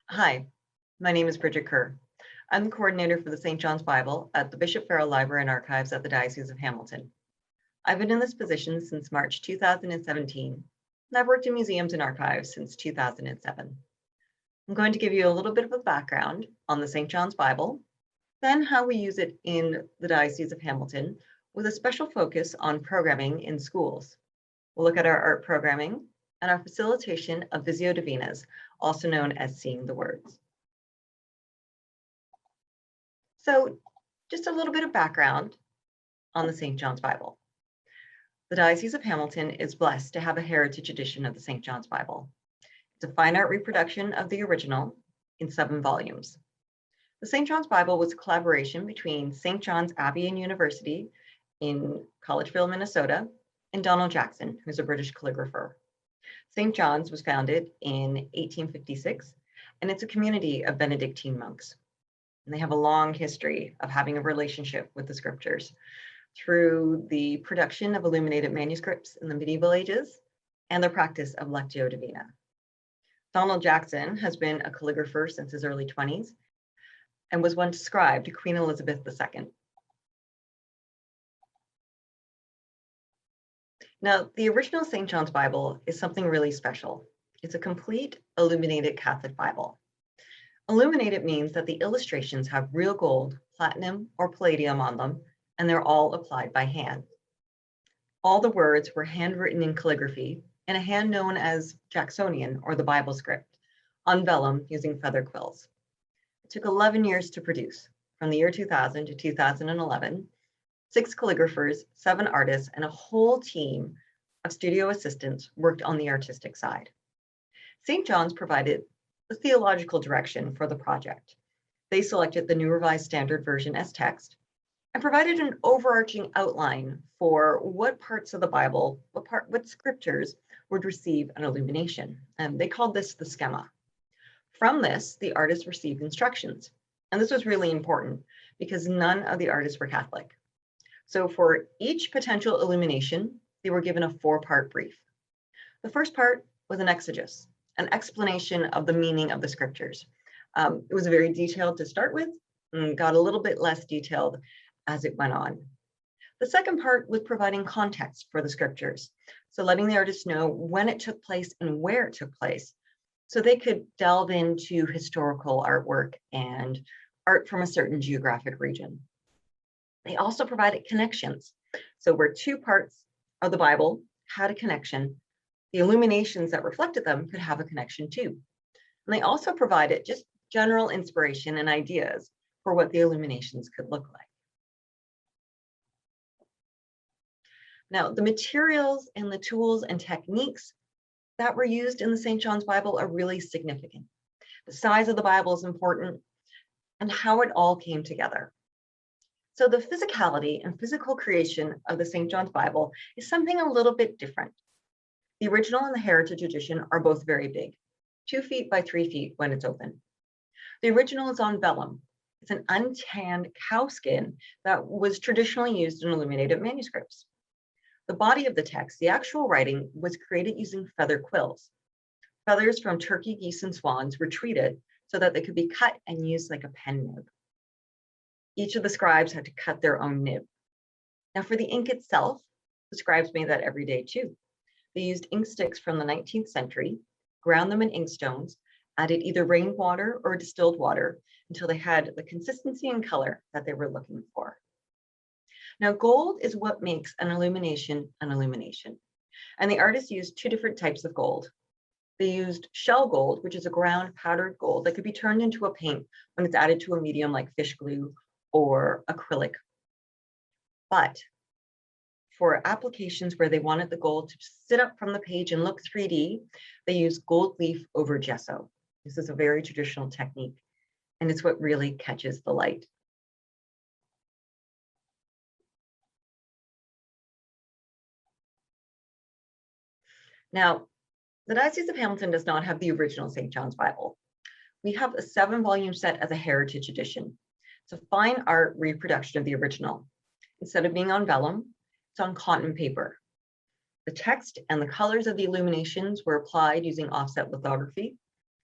Hi, my name is Bridget Kerr. I'm the coordinator for the St. John's Bible at the Bishop Farrell Library and Archives at the Diocese of Hamilton. I've been in this position since March 2017, and I've worked in museums and archives since 2007. I'm going to give you a little bit of a background on the St. John's Bible, then how we use it in the Diocese of Hamilton with a special focus on programming in schools. We'll look at our art programming and our facilitation of Visio Divinas, also known as Seeing the Words. So just a little bit of background on the St. John's Bible. The Diocese of Hamilton is blessed to have a heritage edition of the St. John's Bible. It's a fine art reproduction of the original in 7 volumes. The St. John's Bible was a collaboration between St. John's Abbey and University in Collegeville, Minnesota, and Donald Jackson, who's a British calligrapher. St. John's was founded in 1856, and it's a community of Benedictine monks. And they have a long history of having a relationship with the scriptures through the production of illuminated manuscripts in the medieval ages and the practice of Lectio Divina. Donald Jackson has been a calligrapher since his early 20s and was once scribe to Queen Elizabeth II. Now, the original St. John's Bible is something really special. It's a complete illuminated Catholic Bible. Illuminated means that the illustrations have real gold, platinum, or palladium on them, and they're all applied by hand. All the words were handwritten in calligraphy in a hand known as Jacksonian, or the Bible script, on vellum using feather quills. It took 11 years to produce, from the year 2000 to 2011. 6 calligraphers, 7 artists, and a whole team of studio assistants worked on the artistic side. St. John's provided the theological direction for the project. They selected the New Revised Standard Version as text and provided an overarching outline for what parts of the Bible, what scriptures would receive an illumination. And they called this the schema. From this, the artists received instructions. And this was really important because none of the artists were Catholic. So for each potential illumination, they were given a 4-part brief. The first part was an exegesis, an explanation of the meaning of the scriptures. It was very detailed to start with and got a little bit less detailed as it went on. The second part was providing context for the scriptures. So letting the artists know when it took place and where it took place, so they could delve into historical artwork and art from a certain geographic region. They also provided connections. So where 2 parts of the Bible had a connection, the illuminations that reflected them could have a connection too. And they also provided just general inspiration and ideas for what the illuminations could look like. Now, the materials and the tools and techniques that were used in the St. John's Bible are really significant. The size of the Bible is important, and how it all came together. So the physicality and physical creation of the St. John's Bible is something a little bit different. The original and the heritage edition are both very big, 2 feet by 3 feet when it's open. The original is on vellum. It's an untanned cow skin that was traditionally used in illuminated manuscripts. The body of the text, the actual writing, was created using feather quills. Feathers from turkey, geese, and swans were treated so that they could be cut and used like a pen nib. Each of the scribes had to cut their own nib. Now for the ink itself, the scribes made that every day too. They used ink sticks from the 19th century, ground them in inkstones, added either rainwater or distilled water until they had the consistency and color that they were looking for. Now gold is what makes an illumination an illumination. And the artists used 2 different types of gold. They used shell gold, which is a ground powdered gold that could be turned into a paint when it's added to a medium like fish glue or acrylic. But for applications where they wanted the gold to sit up from the page and look 3D, they used gold leaf over gesso. This is a very traditional technique, and it's what really catches the light. Now, the Diocese of Hamilton does not have the original St. John's Bible. We have a 7-volume set as a heritage edition. It's a fine art reproduction of the original. Instead of being on vellum, it's on cotton paper. The text and the colors of the illuminations were applied using offset lithography,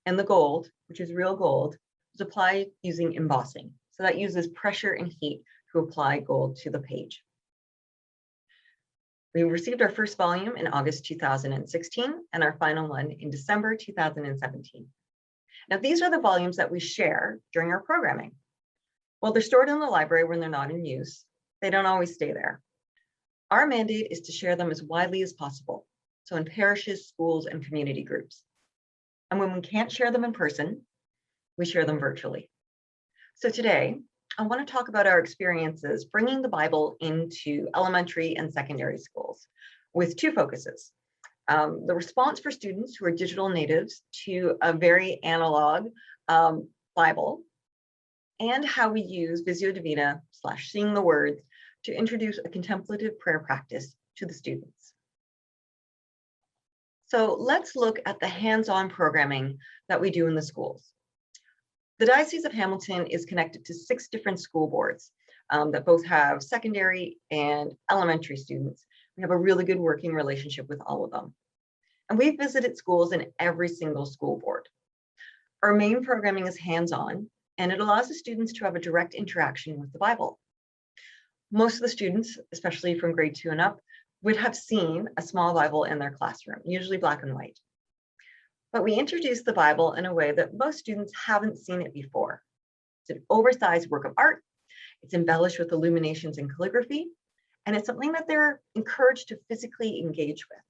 And the gold, which is real gold, is applied using embossing. So that uses pressure and heat to apply gold to the page. We received our first volume in August 2016 and our final one in December 2017. Now, these are the volumes that we share during our programming. While they're stored in the library when they're not in use, they don't always stay there. Our mandate is to share them as widely as possible, so in parishes, schools, and community groups. And when we can't share them in person, we share them virtually. So today, I want to talk about our experiences bringing the Bible into elementary and secondary schools with two focuses. The response for students who are digital natives to a very analog Bible, and how we use Visio Divina / Seeing the Words to introduce a contemplative prayer practice to the students. So let's look at the hands-on programming that we do in the schools. The Diocese of Hamilton is connected to 6 different school boards that both have secondary and elementary students. We have a really good working relationship with all of them. And we've visited schools in every single school board. Our main programming is hands-on, and it allows the students to have a direct interaction with the Bible. Most of the students, especially from grade 2 and up, would have seen a small Bible in their classroom, usually black and white. But we introduce the Bible in a way that most students haven't seen it before. It's an oversized work of art. It's embellished with illuminations and calligraphy, and it's something that they're encouraged to physically engage with.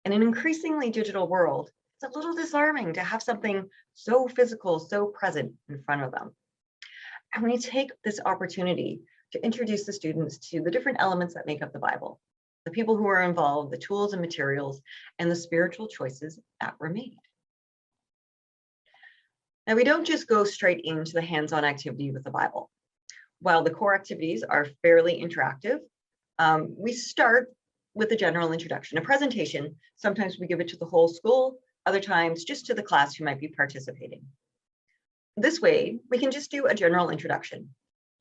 In an increasingly digital world, it's a little disarming to have something so physical, so present in front of them. And we take this opportunity to introduce the students to the different elements that make up the Bible, the people who are involved, the tools and materials, and the spiritual choices that were made. Now, we don't just go straight into the hands-on activity with the Bible. While the core activities are fairly interactive, we start with a general introduction, a presentation. Sometimes we give it to the whole school, other times just to the class who might be participating. This way, we can just do a general introduction.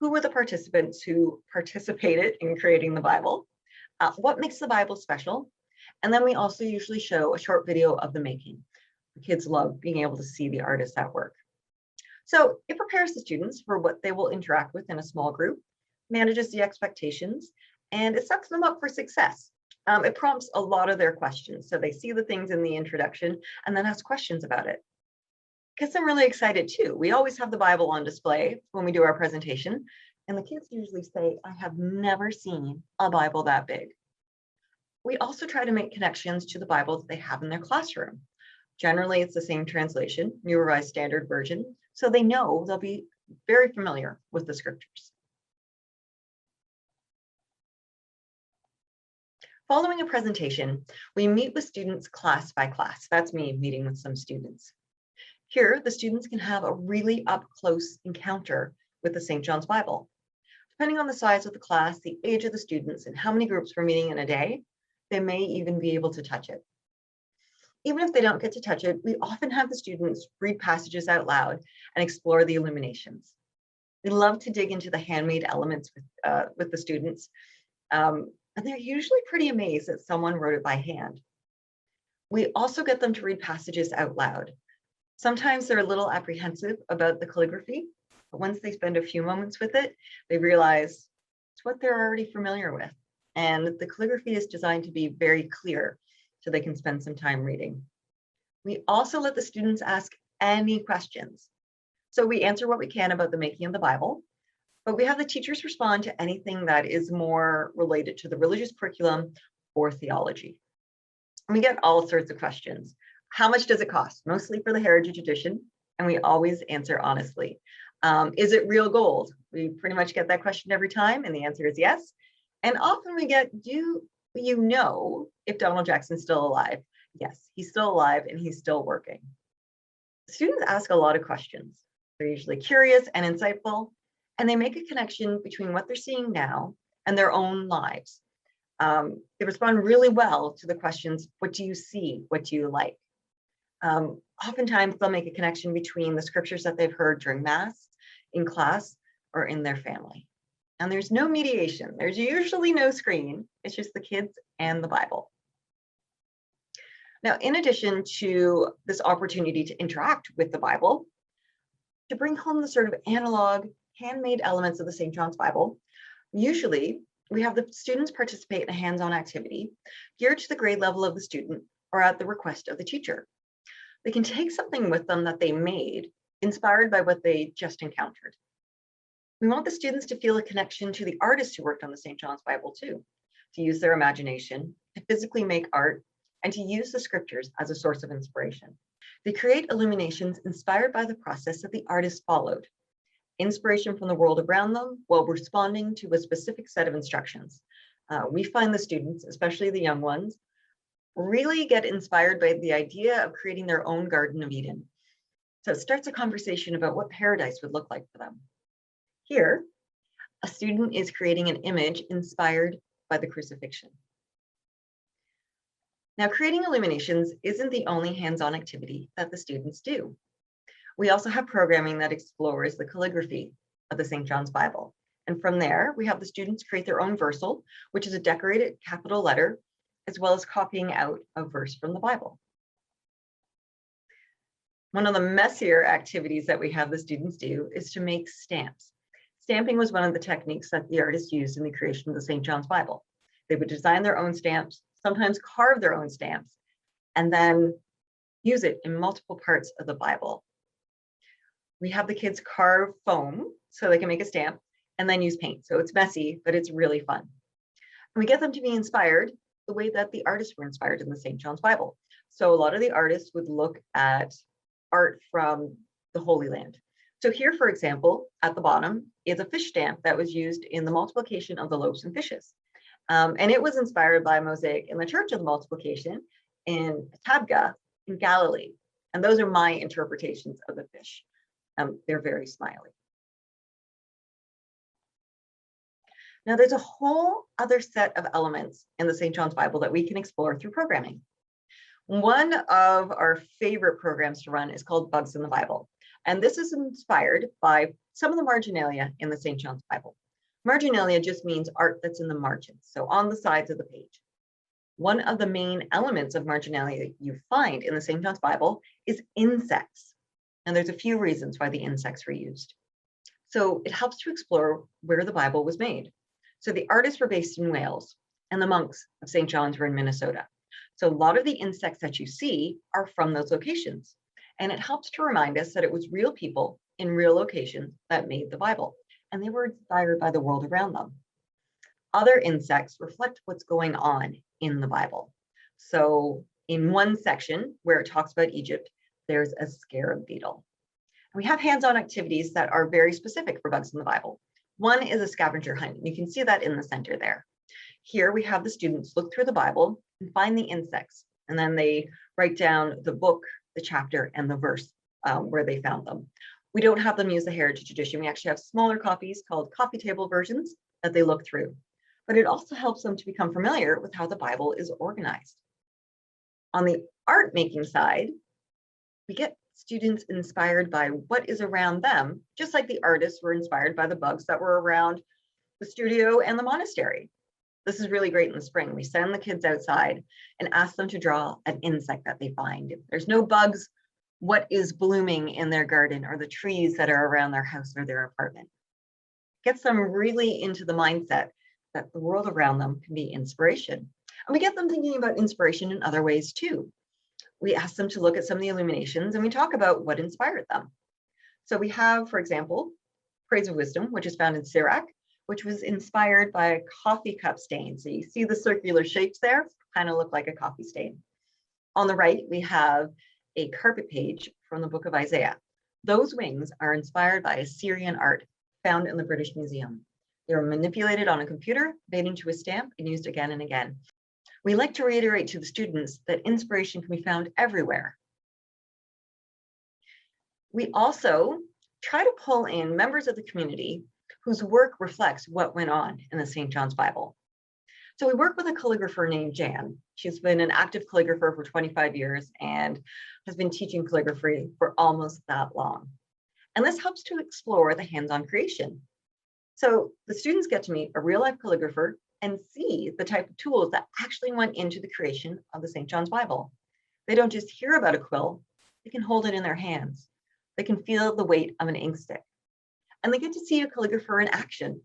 Who were the participants who participated in creating the Bible? What makes the Bible special? And then we also usually show a short video of the making. The kids love being able to see the artists at work. So it prepares the students for what they will interact with in a small group, manages the expectations, and it sets them up for success. It prompts a lot of their questions. So they see the things in the introduction and then ask questions about it. Gets them really excited too. We always have the Bible on display when we do our presentation, and the kids usually say, I have never seen a Bible that big. We also try to make connections to the Bible that they have in their classroom. Generally, it's the same translation, New Revised Standard Version, so they know they'll be very familiar with the scriptures. Following a presentation, we meet with students class by class. That's me meeting with some students. Here, the students can have a really up-close encounter with the St. John's Bible. Depending on the size of the class, the age of the students, and how many groups we're meeting in a day, they may even be able to touch it. Even if they don't get to touch it, we often have the students read passages out loud and explore the illuminations. We love to dig into the handmade elements with the students, and they're usually pretty amazed that someone wrote it by hand. We also get them to read passages out loud. Sometimes they're a little apprehensive about the calligraphy, but once they spend a few moments with it, they realize it's what they're already familiar with. And the calligraphy is designed to be very clear so they can spend some time reading. We also let the students ask any questions. So we answer what we can about the making of the Bible, but we have the teachers respond to anything that is more related to the religious curriculum or theology. And we get all sorts of questions. How much does it cost? Mostly for the Heritage Edition, and we always answer honestly. Is it real gold? We pretty much get that question every time, and the answer is yes. And often we get, do you know if Donald Jackson's still alive? Yes, he's still alive and he's still working. Students ask a lot of questions. They're usually curious and insightful, and they make a connection between what they're seeing now and their own lives. They respond really well to the questions, what do you see? What do you like? Oftentimes they'll make a connection between the scriptures that they've heard during Mass, in class, or in their family. And there's no mediation. There's usually no screen. It's just the kids and the Bible. Now, in addition to this opportunity to interact with the Bible, to bring home the sort of analog, handmade elements of the St. John's Bible, usually we have the students participate in a hands-on activity geared to the grade level of the student or at the request of the teacher. They can take something with them that they made, inspired by what they just encountered. We want the students to feel a connection to the artist who worked on the St. John's Bible too, to use their imagination, to physically make art, and to use the scriptures as a source of inspiration. They create illuminations inspired by the process that the artist followed, inspiration from the world around them while responding to a specific set of instructions. We find the students, especially the young ones, really get inspired by the idea of creating their own Garden of Eden. So it starts a conversation about what paradise would look like for them. Here, a student is creating an image inspired by the crucifixion. Now, creating illuminations isn't the only hands-on activity that the students do. We also have programming that explores the calligraphy of the St. John's Bible. And from there, we have the students create their own versal, which is a decorated capital letter, as well as copying out a verse from the Bible. One of the messier activities that we have the students do is to make stamps. Stamping was one of the techniques that the artists used in the creation of the St. John's Bible. They would design their own stamps, sometimes carve their own stamps, and then use it in multiple parts of the Bible. We have the kids carve foam so they can make a stamp and then use paint. So it's messy, but it's really fun. And we get them to be inspired the way that the artists were inspired in the St. John's Bible. So a lot of the artists would look at art from the Holy Land. So here, for example, at the bottom is a fish stamp that was used in the multiplication of the loaves and fishes. And it was inspired by a mosaic in the Church of the Multiplication in Tabgha in Galilee. And those are my interpretations of the fish. They're very smiley. Now, there's a whole other set of elements in the St. John's Bible that we can explore through programming. One of our favorite programs to run is called Bugs in the Bible. And this is inspired by some of the marginalia in the St. John's Bible. Marginalia just means art that's in the margins, so on the sides of the page. One of the main elements of marginalia that you find in the St. John's Bible is insects. And there's a few reasons why the insects were used. So it helps to explore where the Bible was made. So the artists were based in Wales, and the monks of St. John's were in Minnesota. So a lot of the insects that you see are from those locations. And it helps to remind us that it was real people in real locations that made the Bible, and they were inspired by the world around them. Other insects reflect what's going on in the Bible. So in one section where it talks about Egypt, there's a scarab beetle. We have hands-on activities that are very specific for bugs in the Bible. One is a scavenger hunt. You can see that in the center there. Here we have the students look through the Bible and find the insects, and then they write down the book, the chapter, and the verse where they found them. We don't have them use the heritage edition. We actually have smaller copies called coffee table versions that they look through. But it also helps them to become familiar with how the Bible is organized. On the art making side, we get students inspired by what is around them, just like the artists were inspired by the bugs that were around the studio and the monastery. This is really great in the spring. We send the kids outside and ask them to draw an insect that they find. If there's no bugs, what is blooming in their garden or the trees that are around their house or their apartment? Gets them really into the mindset that the world around them can be inspiration. And we get them thinking about inspiration in other ways too. We ask them to look at some of the illuminations and we talk about what inspired them. So we have, for example, Praise of Wisdom, which is found in Sirach, which was inspired by a coffee cup stain. So you see the circular shapes there, kind of look like a coffee stain. On the right, we have a carpet page from the book of Isaiah. Those wings are inspired by Assyrian art found in the British Museum. They were manipulated on a computer, made into a stamp, and used again and again. We like to reiterate to the students that inspiration can be found everywhere. We also try to pull in members of the community whose work reflects what went on in the St. John's Bible. So we work with a calligrapher named Jan. She's been an active calligrapher for 25 years and has been teaching calligraphy for almost that long. And this helps to explore the hands-on creation. So the students get to meet a real-life calligrapher and see the type of tools that actually went into the creation of the St. John's Bible. They don't just hear about a quill, they can hold it in their hands. They can feel the weight of an ink stick. And they get to see a calligrapher in action,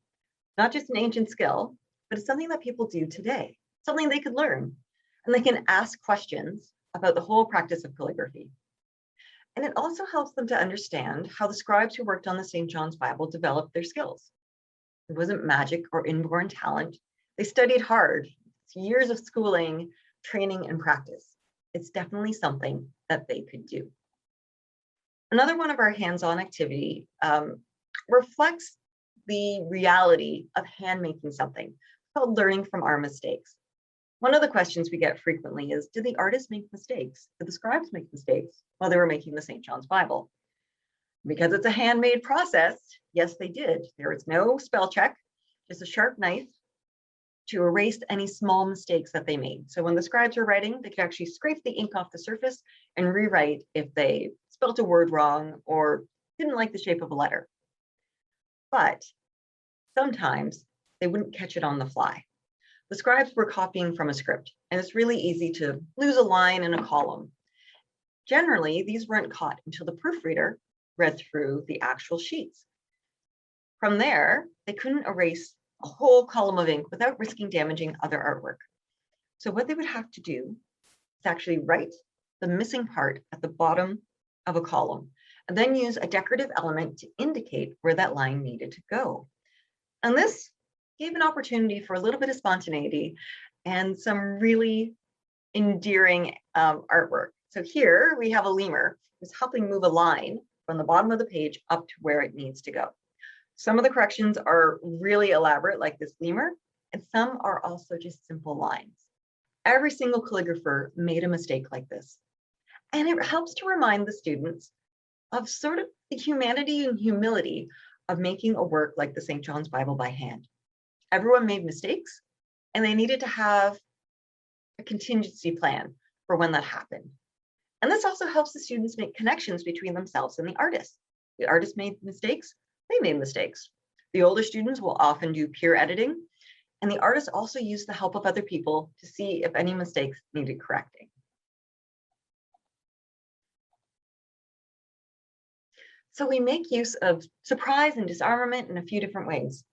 not just an ancient skill, but it's something that people do today, something they could learn. And they can ask questions about the whole practice of calligraphy. And it also helps them to understand how the scribes who worked on the St. John's Bible developed their skills. It wasn't magic or inborn talent. They studied hard, years of schooling, training, and practice. It's definitely something that they could do. Another one of our hands-on activity reflects the reality of hand-making something, called learning from our mistakes. One of the questions we get frequently is, did the artists make mistakes? Did the scribes make mistakes while they were making the St. John's Bible? Because it's a handmade process, yes, they did. There was no spell check, just a sharp knife to erase any small mistakes that they made. So when the scribes were writing, they could actually scrape the ink off the surface and rewrite if they spelt a word wrong or didn't like the shape of a letter. But sometimes they wouldn't catch it on the fly. The scribes were copying from a script, and it's really easy to lose a line in a column. Generally, these weren't caught until the proofreader read through the actual sheets. From there, they couldn't erase a whole column of ink without risking damaging other artwork. So what they would have to do is actually write the missing part at the bottom of a column, and then use a decorative element to indicate where that line needed to go. And this gave an opportunity for a little bit of spontaneity and some really endearing artwork. So here we have a lemur who's helping move a line from the bottom of the page up to where it needs to go. Some of the corrections are really elaborate, like this lemur, and some are also just simple lines. Every single calligrapher made a mistake like this. And it helps to remind the students of sort of the humanity and humility of making a work like the St. John's Bible by hand. Everyone made mistakes, and they needed to have a contingency plan for when that happened. And this also helps the students make connections between themselves and the artist. The artist made mistakes, they made mistakes. The older students will often do peer editing, and the artists also use the help of other people to see if any mistakes needed correcting. So we make use of surprise and disarmament in a few different ways.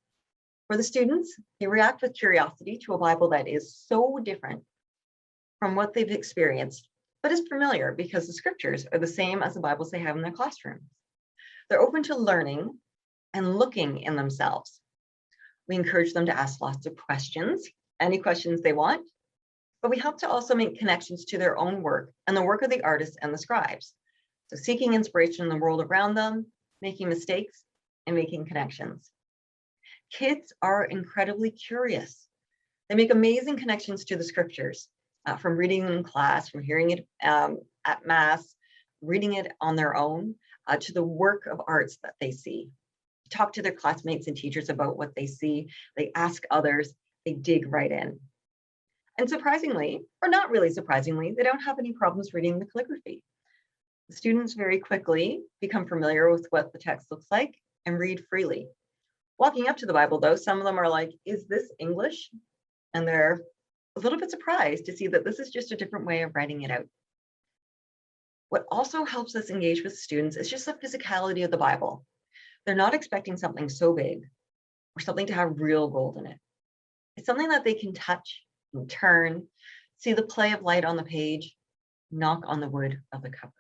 For the students, they react with curiosity to a Bible that is so different from what they've experienced, but is familiar because the scriptures are the same as the Bibles they have in their classrooms. They're open to learning and looking in themselves. We encourage them to ask lots of questions, any questions they want, but we help to also make connections to their own work and the work of the artists and the scribes. So seeking inspiration in the world around them, making mistakes, and making connections. Kids are incredibly curious. They make amazing connections to the scriptures, from reading them in class, from hearing it at Mass, reading it on their own, to the work of arts that they see. They talk to their classmates and teachers about what they see. They ask others. They dig right in. And surprisingly, or not really surprisingly, they don't have any problems reading the calligraphy. The students very quickly become familiar with what the text looks like and read freely. Walking up to the Bible, though, some of them are like, is this English? And they're a little bit surprised to see that this is just a different way of writing it out. What also helps us engage with students is just the physicality of the Bible. They're not expecting something so big or something to have real gold in it. It's something that they can touch and turn, see the play of light on the page, knock on the wood of the cover.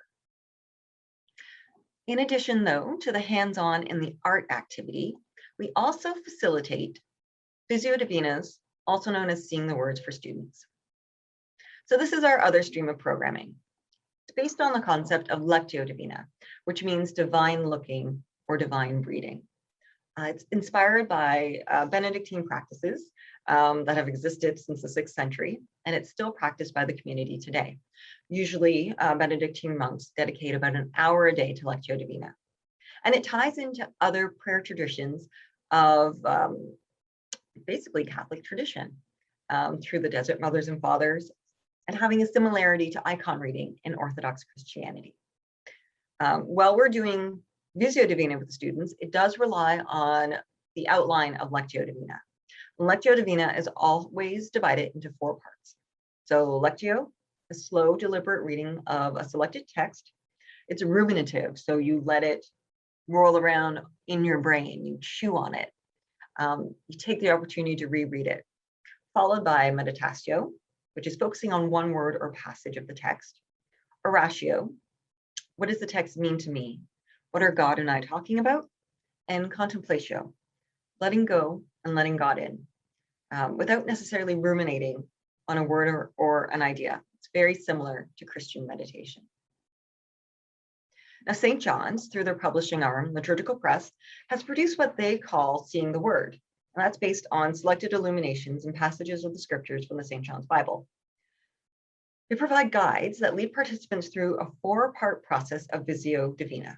In addition, though, to the hands-on and the art activity, we also facilitate Visio Divinas, also known as Seeing the Words for students. So this is our other stream of programming. It's based on the concept of Lectio Divina, which means divine looking or divine reading. It's inspired by Benedictine practices that have existed since the 6th century, and it's still practiced by the community today. Usually, Benedictine monks dedicate about an hour a day to Lectio Divina. And it ties into other prayer traditions of basically Catholic tradition through the Desert Mothers and Fathers, and having a similarity to icon reading in Orthodox Christianity. While we're doing Visio Divina with the students, it does rely on the outline of Lectio Divina. Lectio Divina is always divided into 4 parts. So Lectio, a slow, deliberate reading of a selected text. It's ruminative, so you let it roll around in your brain, you chew on it. You take the opportunity to reread it, followed by meditatio, which is focusing on one word or passage of the text. Oratio, what does the text mean to me? What are God and I talking about? And contemplatio, letting go and letting God in, without necessarily ruminating on a word or an idea. It's very similar to Christian meditation. Now, St. John's, through their publishing arm, Liturgical Press, has produced what they call Seeing the Word, and that's based on selected illuminations and passages of the scriptures from the St. John's Bible. They provide guides that lead participants through a 4-part process of Visio, Divina,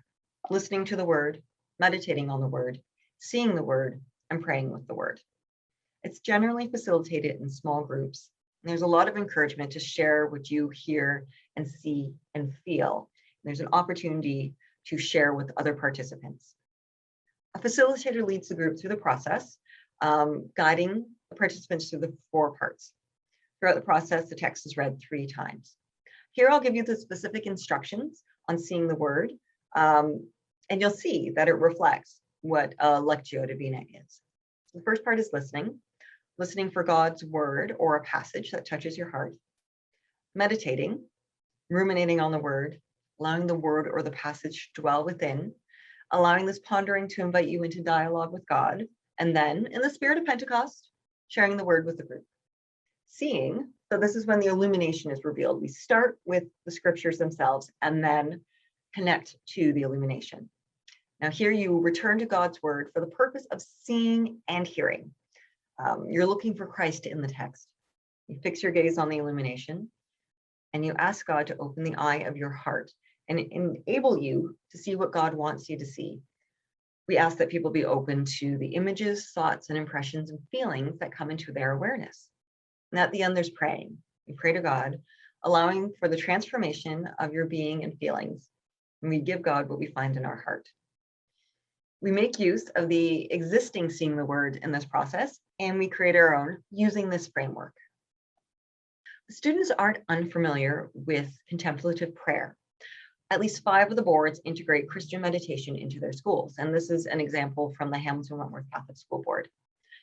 listening to the Word, meditating on the Word, seeing the Word, and praying with the Word. It's generally facilitated in small groups. And there's a lot of encouragement to share what you hear and see and feel. There's an opportunity to share with other participants. A facilitator leads the group through the process, guiding the participants through the 4 parts. Throughout the process, the text is read 3 times. Here, I'll give you the specific instructions on seeing the Word, and you'll see that it reflects what Lectio Divina is. The first part is listening for God's word or a passage that touches your heart, meditating, ruminating on the word, allowing the word or the passage to dwell within, allowing this pondering to invite you into dialogue with God, and then, in the spirit of Pentecost, sharing the word with the group. Seeing, so this is when the illumination is revealed. We start with the scriptures themselves and then connect to the illumination. Now here you return to God's word for the purpose of seeing and hearing. You're looking for Christ in the text. You fix your gaze on the illumination and you ask God to open the eye of your heart and enable you to see what God wants you to see. We ask that people be open to the images, thoughts, and impressions and feelings that come into their awareness. And at the end, there's praying. You pray to God, allowing for the transformation of your being and feelings. And we give God what we find in our heart. We make use of the existing seeing the word in this process, and we create our own using this framework. The students aren't unfamiliar with contemplative prayer. At least 5 of the boards integrate Christian meditation into their schools, and this is an example from the Hamilton Wentworth Catholic School Board.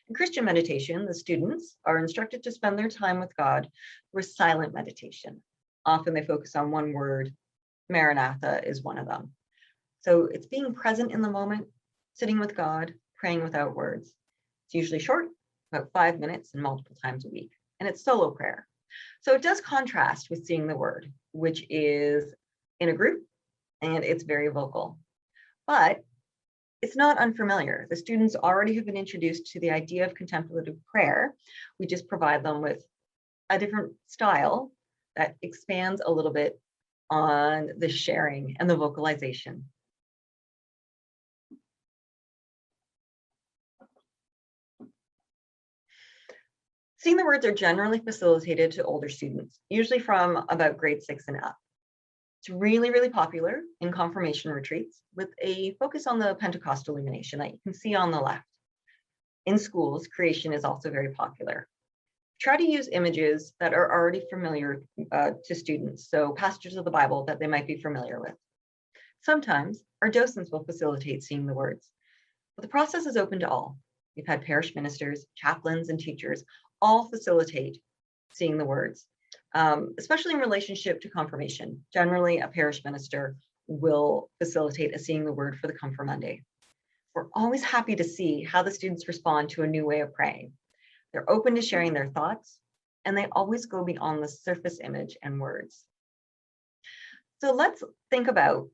In Christian meditation, the students are instructed to spend their time with God through silent meditation. Often they focus on one word. Maranatha is one of them. So it's being present in the moment, sitting with God, praying without words. It's usually short, about 5 minutes and multiple times a week, and it's solo prayer. So it does contrast with seeing the word, which is in a group and it's very vocal. But it's not unfamiliar. The students already have been introduced to the idea of contemplative prayer. We just provide them with a different style that expands a little bit on the sharing and the vocalization. Seeing the words are generally facilitated to older students, usually from about grade 6 and up. It's really, really popular in confirmation retreats with a focus on the Pentecostal illumination that you can see on the left. In schools, creation is also very popular. Try to use images that are already familiar to students, so passages of the Bible that they might be familiar with. Sometimes our docents will facilitate seeing the words, but the process is open to all. We've had parish ministers, chaplains, and teachers all facilitate seeing the words, especially in relationship to confirmation. Generally, a parish minister will facilitate a seeing the word for the Confirmande. We're always happy to see how the students respond to a new way of praying. They're open to sharing their thoughts, and they always go beyond the surface image and words. So let's think about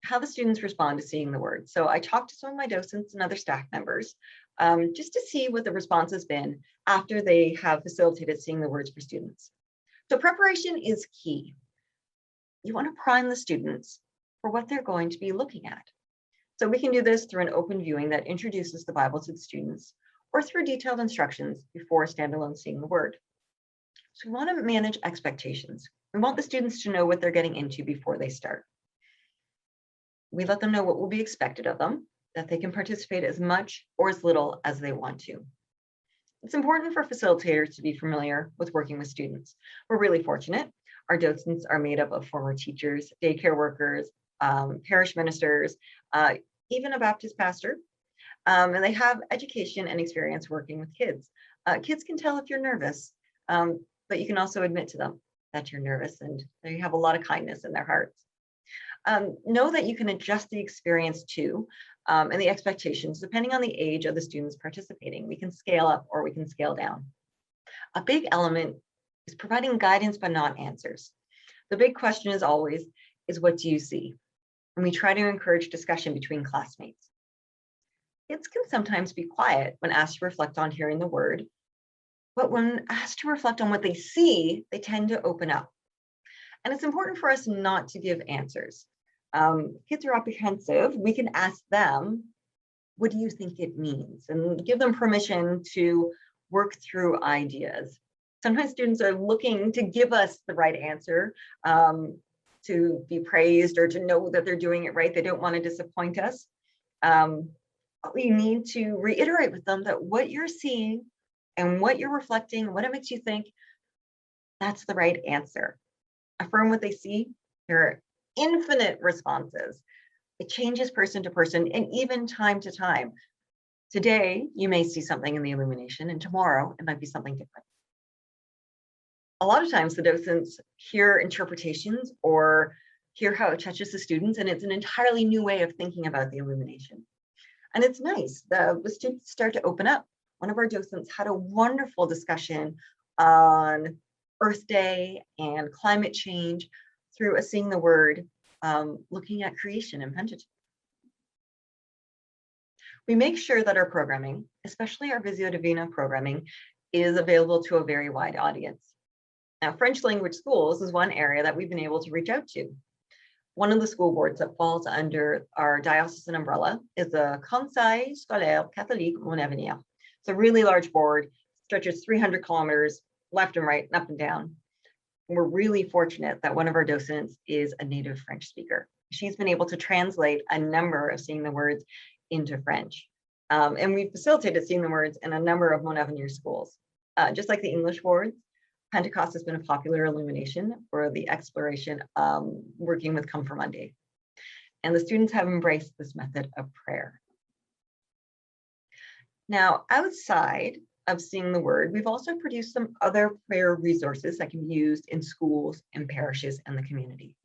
how the students respond to seeing the word. So I talked to some of my docents and other staff members just to see what the response has been after they have facilitated seeing the words for students. So preparation is key. You want to prime the students for what they're going to be looking at. So we can do this through an open viewing that introduces the Bible to the students, or through detailed instructions before standalone seeing the word. So we want to manage expectations. We want the students to know what they're getting into before they start. We let them know what will be expected of them, that they can participate as much or as little as they want to. It's important for facilitators to be familiar with working with students. We're really fortunate. Our docents are made up of former teachers, daycare workers, parish ministers, even a Baptist pastor, and they have education and experience working with kids. Kids can tell if you're nervous, but you can also admit to them that you're nervous, and they have a lot of kindness in their hearts. Know that you can adjust the experience too, and the expectations depending on the age of the students participating. We can scale up or we can scale down. A big element is providing guidance but not answers. The big question is always, what do you see? And we try to encourage discussion between classmates. Kids can sometimes be quiet when asked to reflect on hearing the word, but when asked to reflect on what they see, they tend to open up. And it's important for us not to give answers. Kids are apprehensive. We can ask them, what do you think it means? And give them permission to work through ideas. Sometimes students are looking to give us the right answer, to be praised or to know that they're doing it right. They don't want to disappoint us. But we need to reiterate with them that what you're seeing and what you're reflecting, what it makes you think, that's the right answer. Affirm what they see. There are infinite responses. It changes person to person and even time to time. Today, you may see something in the illumination, and tomorrow it might be something different. A lot of times the docents hear interpretations or hear how it touches the students, and it's an entirely new way of thinking about the illumination. And it's nice. The students start to open up. One of our docents had a wonderful discussion on Earth Day and climate change through a Seeing the Word, looking at creation and Pentateuch. We make sure that our programming, especially our Visio Divina programming, is available to a very wide audience. Now, French language schools is one area that we've been able to reach out to. One of the school boards that falls under our diocesan umbrella is the Conseil Scolaire Catholique Mon Avenir. It's a really large board, stretches 300 kilometers left and right and up and down. We're really fortunate that one of our docents is a native French speaker. She's been able to translate a number of Seeing the Words into French. And we've facilitated Seeing the Words in a number of Mon Avenir schools. Just like the English boards, Pentecost has been a popular illumination for the exploration, working with Come For Monday. And the students have embraced this method of prayer. Now, outside of Seeing the Word, we've also produced some other prayer resources that can be used in schools and parishes and the community.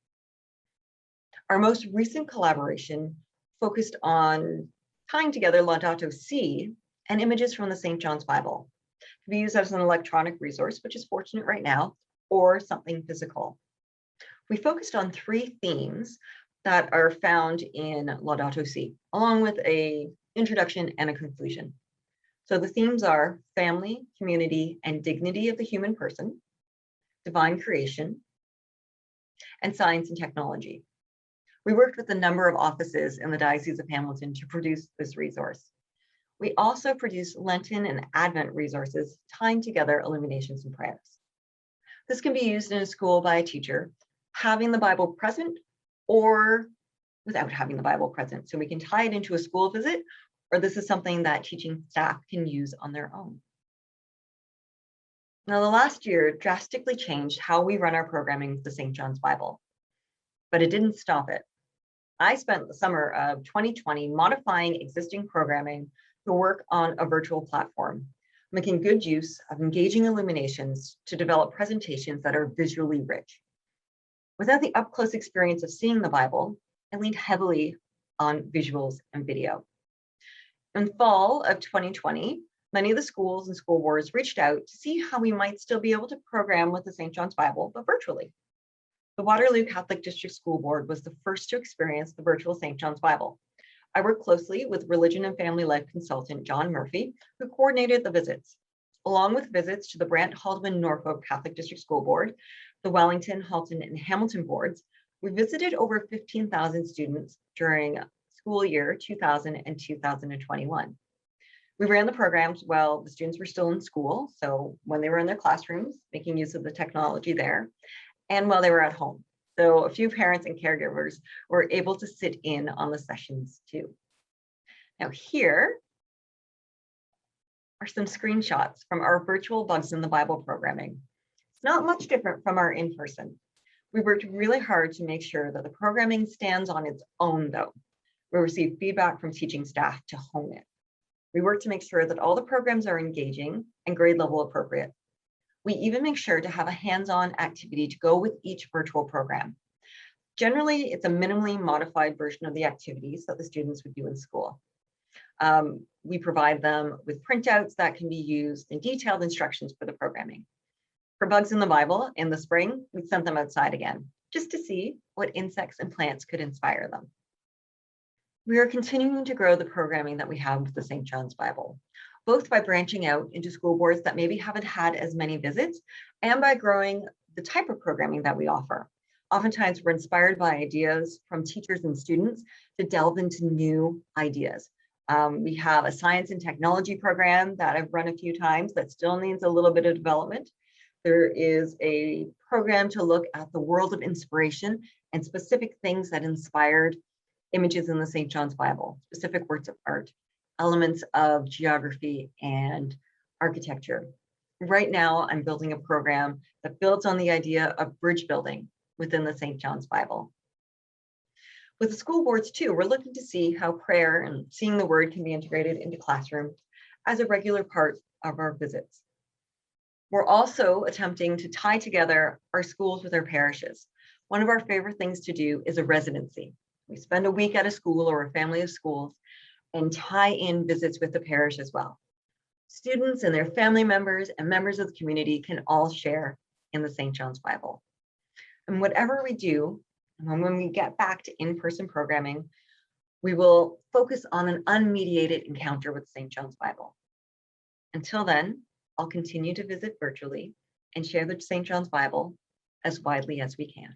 Our most recent collaboration focused on tying together Laudato Si and images from the St. John's Bible to be used as an electronic resource, which is fortunate right now, or something physical. We focused on 3 themes that are found in Laudato Si, along with an introduction and a conclusion. So the themes are family, community, and dignity of the human person, divine creation, and science and technology. We worked with a number of offices in the Diocese of Hamilton to produce this resource. We also produced Lenten and Advent resources tying together illuminations and prayers. This can be used in a school by a teacher, having the Bible present or without having the Bible present. So we can tie it into a school visit, or this is something that teaching staff can use on their own. Now, the last year drastically changed how we run our programming with the St. John's Bible, but it didn't stop it. I spent the summer of 2020 modifying existing programming to work on a virtual platform, making good use of engaging illuminations to develop presentations that are visually rich. Without the up-close experience of seeing the Bible, I leaned heavily on visuals and video. In fall of 2020, many of the schools and school boards reached out to see how we might still be able to program with the St. John's Bible, but virtually. The Waterloo Catholic District School Board was the first to experience the virtual St. John's Bible. I worked closely with religion and family life consultant John Murphy, who coordinated the visits. Along with visits to the Brant, Haldimand, Norfolk Catholic District School Board, the Wellington, Halton, and Hamilton boards, we visited over 15,000 students during school year 2000 and 2021. We ran the programs while the students were still in school, so when they were in their classrooms, making use of the technology there, and while they were at home. So a few parents and caregivers were able to sit in on the sessions too. Now here are some screenshots from our virtual Bugs in the Bible programming. It's not much different from our in-person. We worked really hard to make sure that the programming stands on its own, though. We receive feedback from teaching staff to hone it. We work to make sure that all the programs are engaging and grade level appropriate. We even make sure to have a hands-on activity to go with each virtual program. Generally, it's a minimally modified version of the activities that the students would do in school. We provide them with printouts that can be used and detailed instructions for the programming. For Bugs in the Bible, in the spring, we sent them outside again, just to see what insects and plants could inspire them. We are continuing to grow the programming that we have with the St. John's Bible, both by branching out into school boards that maybe haven't had as many visits and by growing the type of programming that we offer. Oftentimes, we're inspired by ideas from teachers and students to delve into new ideas. We have a science and technology program that I've run a few times that still needs a little bit of development. There is a program to look at the world of inspiration and specific things that inspired images in the St. John's Bible, specific works of art, elements of geography and architecture. Right now, I'm building a program that builds on the idea of bridge building within the St. John's Bible. With the school boards too, we're looking to see how prayer and seeing the word can be integrated into classrooms as a regular part of our visits. We're also attempting to tie together our schools with our parishes. One of our favorite things to do is a residency. We spend a week at a school or a family of schools and tie in visits with the parish as well. Students and their family members and members of the community can all share in the St. John's Bible. And whatever we do, when we get back to in-person programming, we will focus on an unmediated encounter with St. John's Bible. Until then, I'll continue to visit virtually and share the St. John's Bible as widely as we can.